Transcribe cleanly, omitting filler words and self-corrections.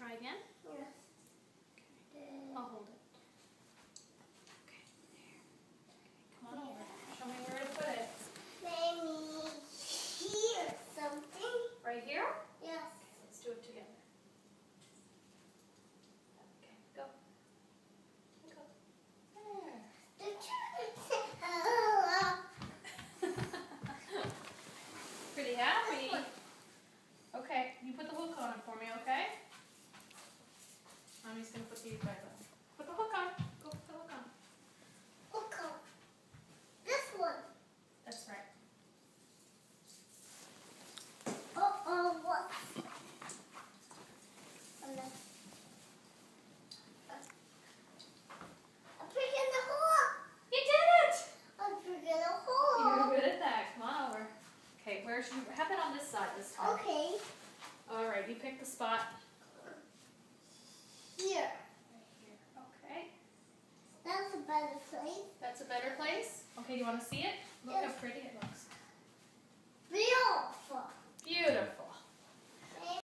try again? Yes. Okay. I'll hold it. Okay, there. Come on over. Show me where to put it. Maybe here something. Right here? Yes. Okay, let's do it together. Okay, go. Go. There. Pretty happy. Okay, you put the hook on it for me, okay? Mommy's gonna put these back on. Put the hook on. Go put the hook on. Hook on. This one. That's right. Uh-oh, what? I'm picking the hole. You did it! I'm picking the hole. You're good at that. Come on over. Okay, where should you have it on this side this time? Okay. All right, you pick the spot. Here. Right here. Okay. That's a better place. That's a better place? Okay, you want to see it? Look Yes. how pretty it looks. Beautiful. Beautiful.